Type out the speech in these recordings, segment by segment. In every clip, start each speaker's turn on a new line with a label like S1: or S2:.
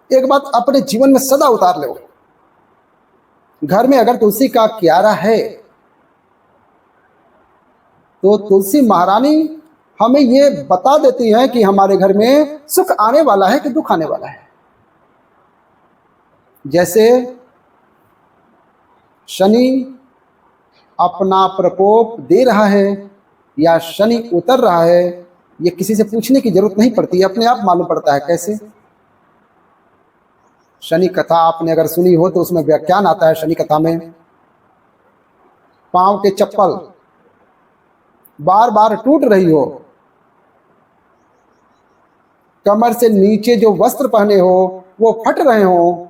S1: एक बात अपने जीवन में सदा उतार लो, घर में अगर तुलसी का क्यारा है तो तुलसी महारानी हमें ये बता देती है कि हमारे घर में सुख आने वाला है कि दुख आने वाला है। जैसे शनि अपना प्रकोप दे रहा है या शनि उतर रहा है, ये किसी से पूछने की जरूरत नहीं पड़ती, अपने आप मालूम पड़ता है। कैसे? शनि कथा आपने अगर सुनी हो तो उसमें व्याख्यान आता है। शनि कथा में पांव के चप्पल बार बार टूट रही हो, कमर से नीचे जो वस्त्र पहने हो वो फट रहे हो,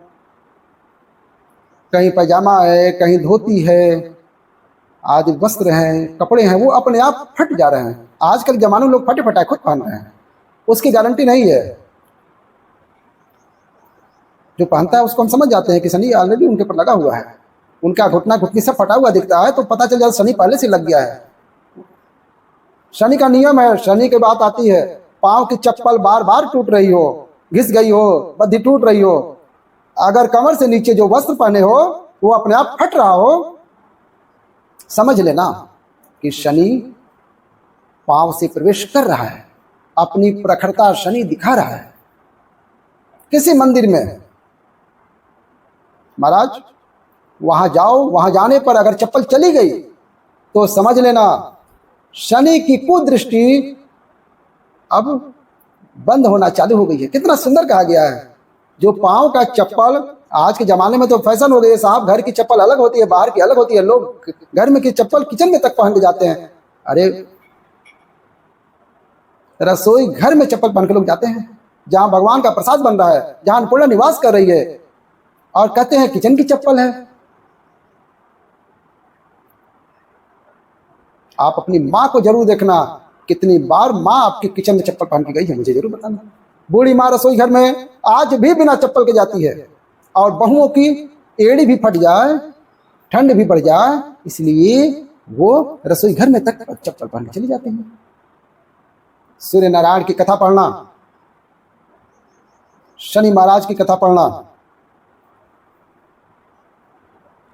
S1: कहीं पैजामा है, कहीं धोती है, आदि वस्त्र हैं, कपड़े हैं, वो अपने आप फट जा रहे हैं। आजकल जमाने में लोग फटे फटाए खुद पहन रहे हैं, उसकी गारंटी नहीं है। जो पहनता है उसको हम समझ जाते हैं कि शनि ऑलरेडी उनके ऊपर लगा हुआ है, उनका घुटना घुटनी सब फटा हुआ दिखता है तो पता चल जाता शनि पहले से लग गया है। शनि का नियम है। शनि की बात आती है, पांव की चप्पल बार बार टूट रही हो, घिस गई हो, बद्धी टूट रही हो, अगर कमर से नीचे जो वस्त्र पहने हो वो अपने आप फट रहा हो, समझ लेना कि शनि पांव से प्रवेश कर रहा है, अपनी प्रखरता शनि दिखा रहा है। किसी मंदिर में महाराज वहां जाओ, वहां जाने पर अगर चप्पल चली गई तो समझ लेना शनि की कुदृष्टि अब बंद होना चालू हो गई है। कितना सुंदर कहा गया है। जो पांव का चप्पल, आज के जमाने में तो फैशन हो गई है साहब, घर की चप्पल अलग होती है, बाहर की अलग होती है। लोग घर में की चप्पल किचन में तक पहन के जाते हैं। अरे रसोई घर में चप्पल पहन के लोग जाते हैं, जहां भगवान का प्रसाद बन रहा है, जहां अन्नपूर्णा निवास कर रही है, और कहते हैं किचन की चप्पल है। आप अपनी माँ को जरूर देखना, कितनी बार माँ आपकी किचन में चप्पल पहन के गई है, मुझे जरूर बताना। बूढ़ी माँ रसोई घर में आज भी बिना चप्पल के जाती है, और बहुओं की एड़ी भी फट जाए, ठंड भी बढ़ जाए, इसलिए वो रसोई घर में तक चप्पल पहन के चली जाती हैं। सूर्य नारायण की कथा पढ़ना, शनि महाराज की कथा पढ़ना,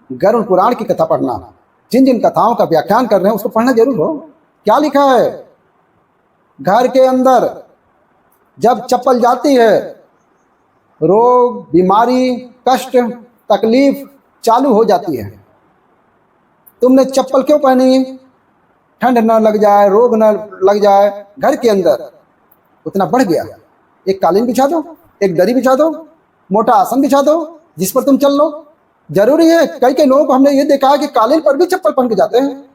S1: गरुड़ पुराण की कथा पढ़ना, जिन जिन कथाओं का व्याख्यान कर रहे हैं उसको पढ़ना जरूर हो। क्या लिखा है? घर के अंदर जब चप्पल जाती है, रोग, बीमारी, कष्ट, तकलीफ चालू हो जाती है। तुमने चप्पल क्यों पहनी? ठंड न लग जाए, रोग न लग जाए। घर के अंदर उतना बढ़ गया, एक कालीन बिछा दो, एक दरी बिछा दो, मोटा आसन बिछा दो, जिस पर तुम चल लो। जरूरी है, कई कई लोगों को हमने ये देखा है कि कालीन पर भी चप्पल पहन के जाते हैं।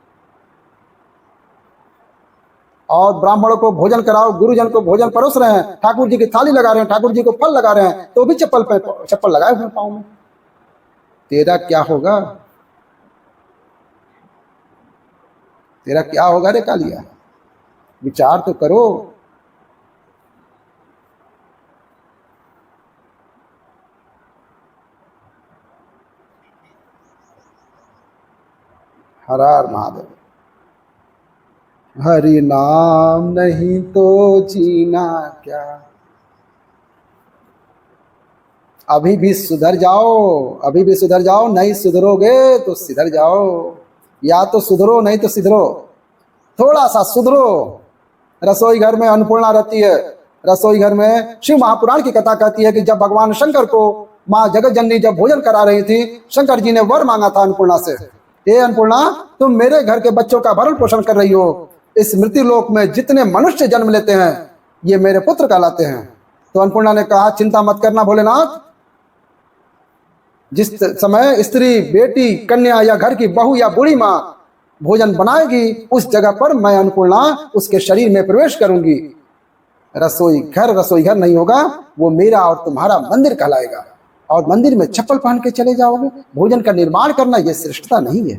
S1: और ब्राह्मणों को भोजन कराओ, गुरुजन को भोजन परोस रहे हैं, ठाकुर जी की थाली लगा रहे हैं, ठाकुर जी को फल लगा रहे हैं, तो भी चप्पल लगाए हुए पाँव में। तेरा क्या होगा? तेरा क्या होगा रे कालिया? विचार तो करो। हर हर महादेव। हरि नाम नहीं तो जीना क्या। अभी भी सुधर जाओ, अभी भी सुधर जाओ, नहीं सुधरोगे तो सिधर जाओ। या तो सुधरो नहीं तो सिधरो, थोड़ा सा सुधरो। रसोई घर में अन्नपूर्णा रहती है। रसोई घर में शिव महापुराण की कथा कहती है कि जब भगवान शंकर को माँ जगत जननी जब भोजन करा रही थी, शंकर जी ने वर मांगा था अन्नपूर्णा से, हे अन्नपूर्णा, तुम मेरे घर के बच्चों का भरण पोषण कर रही हो। इस मृत्यु लोक में जितने मनुष्य जन्म लेते हैं ये मेरे पुत्र कहलाते हैं। तो अन्नपूर्णा ने कहा, चिंता मत करना भोलेनाथ, जिस समय स्त्री, बेटी, कन्या या घर की बहू या बूढ़ी माँ भोजन बनाएगी, उस जगह पर मैं अन्नपूर्णा उसके शरीर में प्रवेश करूंगी। रसोई घर नहीं होगा, वो मेरा और तुम्हारा मंदिर कहलाएगा। और मंदिर में चप्पल पहन के चले जाओगे। भोजन का निर्माण करना यह श्रेष्ठता नहीं है।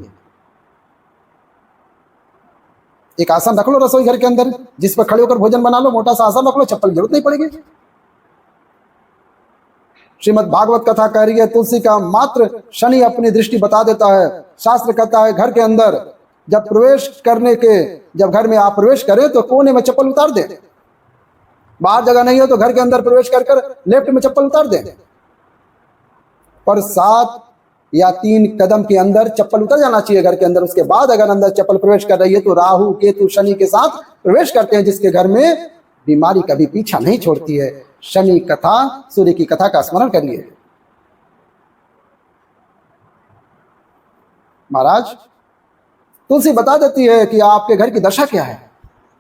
S1: एक आसन रख लो रसोई घर के अंदर, जिस पर खड़े होकर भोजन बना लो, मोटा सा आसन रख लो, चप्पल की जरूरत नहीं पड़ेगी। श्रीमद् भागवत कथा कह रही है, तुलसी का मात्र शनि अपनी दृष्टि बता देता है। शास्त्र कहता है घर के अंदर जब घर में आप प्रवेश करें तो कोने में चप्पल उतार दें। बाहर जगह नहीं हो तो घर के अंदर प्रवेश कर लेफ्ट में चप्पल उतार दें। पर 7 या 3 कदम के अंदर चप्पल उतर जाना चाहिए घर के अंदर। उसके बाद अगर अंदर चप्पल प्रवेश कर रही है तो राहु केतु शनि के साथ प्रवेश करते हैं, जिसके घर में बीमारी कभी पीछा नहीं छोड़ती है। शनि कथा, सूर्य की कथा का स्मरण करिए। महाराज तुलसी बता देती है कि आपके घर की दशा क्या है।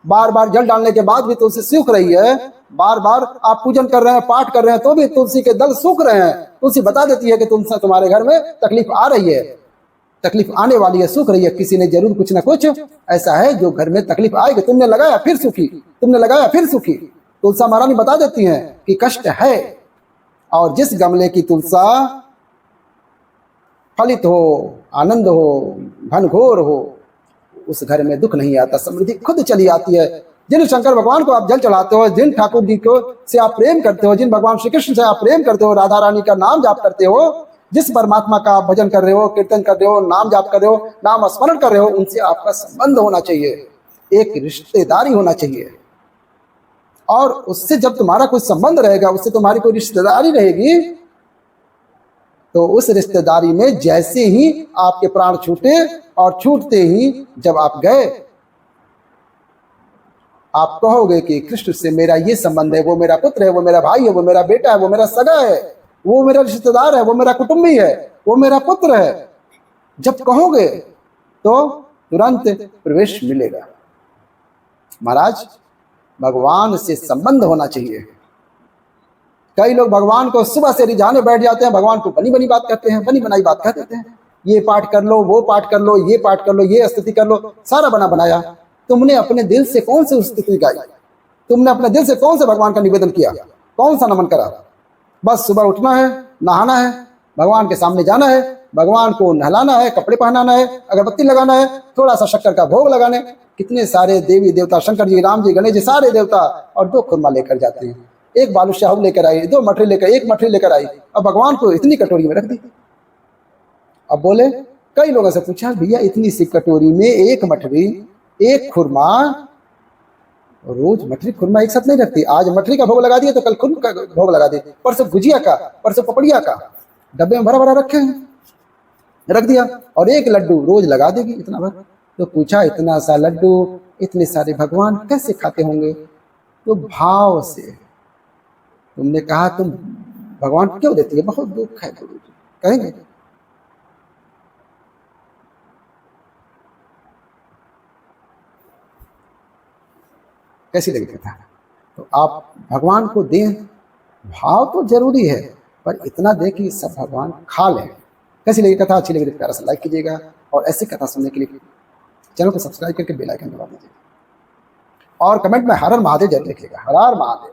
S1: बार बार जल डालने के बाद भी तुलसी सूख रही है, बार बार आप पूजन कर रहे हैं, पाठ कर रहे हैं, तो भी तुलसी के दल सूख रहे हैं। तुलसी बता देती है कि तुमसे तुम्हारे घर में तकलीफ आ रही है, तकलीफ आने वाली है, सूख रही है। किसी ने जरूर कुछ ना कुछ ऐसा है जो घर में तकलीफ आएगी। तुमने लगाया फिर सूखी, तुमने लगाया फिर सूखी। तुलसा महारानी बता देती हैं कि कष्ट है, और जिस गमले की तुलसा फलित हो, आनंद हो, घनघोर हो, उस घर में दुख नहीं आता, समृद्धि खुद चली आती है। जिन शंकर भगवान को आप जल चढ़ाते हो, जिन ठाकुर जी को से आप प्रेम करते हो, जिन भगवान श्री कृष्ण से आप प्रेम करते हो, राधा रानी का नाम जाप करते हो, जिस परमात्मा का आप भजन कर रहे हो, कीर्तन कर रहे हो, नाम जाप कर रहे हो, नाम स्मरण कर रहे हो, उनसे आपका संबंध होना चाहिए, एक रिश्तेदारी होना चाहिए। और उससे जब तुम्हारा कोई संबंध रहेगा, उससे तुम्हारी कोई रिश्तेदारी रहेगी, तो उस रिश्तेदारी में जैसे ही आपके प्राण छूटे, और छूटते ही जब आप गए, आप कहोगे कि कृष्ण से मेरा ये संबंध है, वो मेरा पुत्र है, वो मेरा भाई है, वो मेरा बेटा है, वो मेरा सगा है, वो मेरा रिश्तेदार है, वो मेरा कुटुंबी है, वो मेरा पुत्र है। जब कहोगे तो तुरंत प्रवेश मिलेगा। महाराज भगवान से संबंध होना चाहिए। कई लोग भगवान को सुबह से रिझाने बैठ जाते हैं, भगवान को बनी बनी बात कहते हैं, बनी बनाई बात कह देते हैं। ये पाठ कर लो, वो पाठ कर लो, ये पाठ कर लो, ये स्तुति कर लो, सारा बना बनाया। तुमने अपने दिल से कौन सी स्तुति गाई? तुमने अपने दिल से कौन से भगवान का निवेदन किया? कौन सा नमन करा? बस सुबह उठना है, नहाना है, भगवान के सामने जाना है, भगवान को नहलाना है, कपड़े पहनाना है, अगरबत्ती लगाना है, थोड़ा सा शक्कर का भोग लगाने। कितने सारे देवी देवता, शंकर जी, राम जी, गणेश जी, सारे देवता, और 2 खुरमा लेकर जाते हैं, एक बालूशाह लेकर आई, 2 मठरी लेकर, 1 मठरी लेकर आई, अब भगवान को इतनी कटोरी में रख दी। अब बोले, कई लोगों से पूछा, भैया इतनी सी कटोरी में 1 मठरी, 1 खुरमा, रोज मठरी खुरमा एक साथ नहीं रखती। आज मठरी का भोग लगा दिया तो कल खुरमा का भोग लगा दी, परसों गुजिया का, परसों पपड़िया का, डब्बे में भरा भरा रखे हैं, रख दिया। और 1 लड्डू रोज लगा देगी इतना भर। तो पूछा, इतना सा लड्डू इतने सारे भगवान कैसे खाते होंगे? तो भाव से। तुमने कहा तुम भगवान क्यों देती है? बहुत दुख है गुरु जी, कहेंगे। कैसी लगी कथा? तो आप भगवान को दें, भाव तो जरूरी है, पर इतना दें कि सब भगवान खा लें। कैसी लगी कथा? अच्छी लगी तो प्यारा सा लाइक कीजिएगा, और ऐसी कथा सुनने के लिए चैनल को सब्सक्राइब करके बेल आइकन दबा दीजिएगा, और कमेंट में हर हर महादेव जरूर लिखिएगा। हर हर महादेव।